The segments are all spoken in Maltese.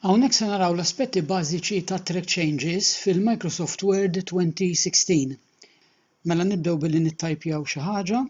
Hawnhekk se naraw l-aspetti bażiċi ta' track changes fil-Microsoft Word 2016. Mela nibdew billi nittajpjaw xi ħaġa.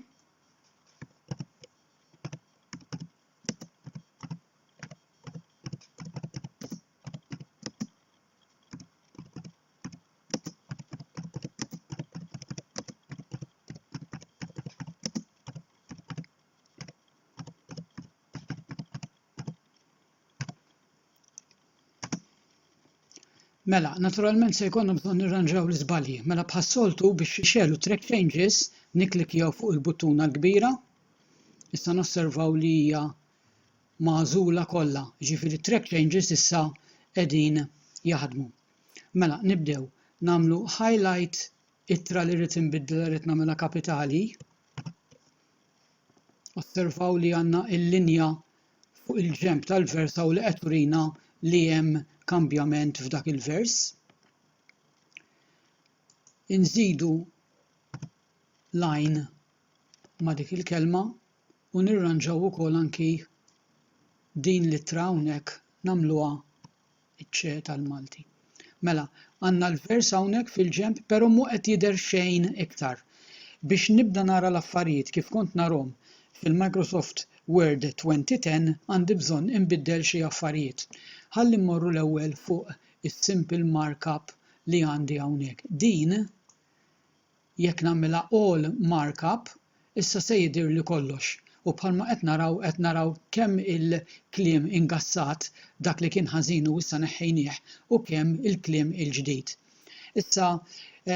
Mela, naturalment se jkollna bżonn nirranġaw l-iżbalji. Mela bħas-soltu biex ixelu track changes nikklikjaw fuq il-buttuna l-kbira. Issa nosservaw li hija magħżula kollha, jiġifieri track changes issa qegħdin jaħdmu. Mela nibdew nagħmlu highlight ittra li rrid inbiddel rrid nagħmilha kapitali. Osservaw li għandna l-linja fuq il-ġenb tal-vers hawn li qed turina li hemm kambjament f'dak il-vers. Inżidu line ma' dik il-kelma u nirranġaw ukoll anki din l-ittra hawnhekk nagħmluha iċ-ċe tal-Malti. Mela, għandna l-vers hawnhekk fil-ġenb però mhu qed jidher xejn iktar. Biex nibda nara l-affarijiet kif kont narahom fil-Microsoft Word 2010 għandi bżonn inbiddel xi affarijiet. Ħalli mmorru l-ewwel fuq is-simple markup li għandi hawnhekk. Din jekk nagħmilha all markup issa se jidhirli kollox u bħalma qed naraw kemm il-kliem ingassat dak li kien ħażin u issa neħħejnieh u kemm il-kliem il-ġdid. Issa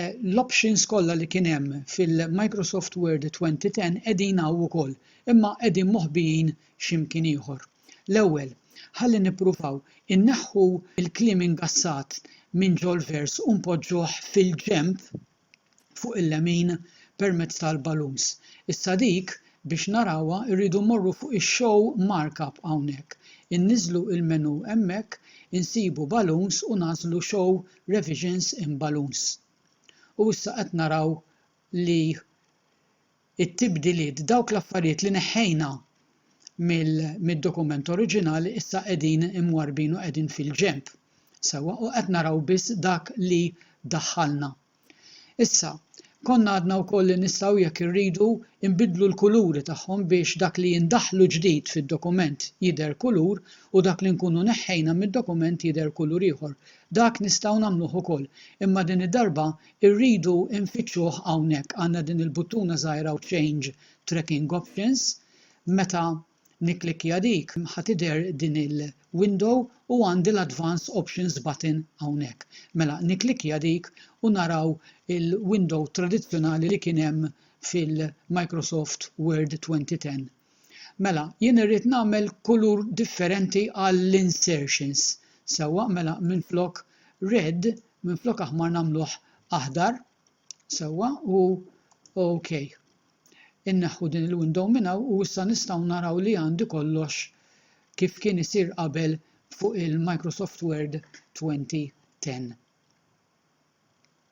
l-options kollha li kien hemm fil-Microsoft Word 2010 qegħdin hawn ukoll, imma qegħdin moħbijin x'imkien ieħor. L-ewwel, ħalli nippruvaw inneħħu l-kliem ingassat minn ġol vers u npoġġuh fil-ġenb fuq il-lemin permezz tal-balloons. Issa dik biex narawha rridu mmorru fuq ix-show markup hawnhekk. Inniżlu il-menu hemmhekk, insibu balloons u nażlu show revisions in balloons. U issa qed naraw li it-tibdiliet dawk l-affarijiet li neħħejna mid-dokument oriġinali issa qegħdin imwarbin u qegħdin fil-ġenb. Sewwa u qed naraw biss dak li daħħalna. Issa, konna għadna wkoll li nistgħu jekk irridu nbiddlu l-kuluri tagħhom biex dak li jindaħħlu ġdid fid-dokument jidher kulur u dak li nkunu neħħejna mid-dokument jidher kulur ieħor. Dak nistgħu nagħmluh ukoll, imma din id-darba rridu nfittxuh hawnhekk għandna din il-buttuna żgħira Change Tracking Options. Meta nikklikja dik ħatidher din il-window u għandi l-Advanced Options button hawnhekk. Mela nikklikja dik u naraw il-window tradizzjonali li kien hemm fil-Microsoft Word 2010. Mela, jien irrid nagħmel kulur differenti għall-insertions. Sewwa mela minflok red, minflok aħmar nagħmluh aħdar. Sewwa u okay. Inneħħu din il-window minn hawn u issa nistgħu naraw li għandi kollox kif kien isir qabel fuq il-Microsoft Word 2010.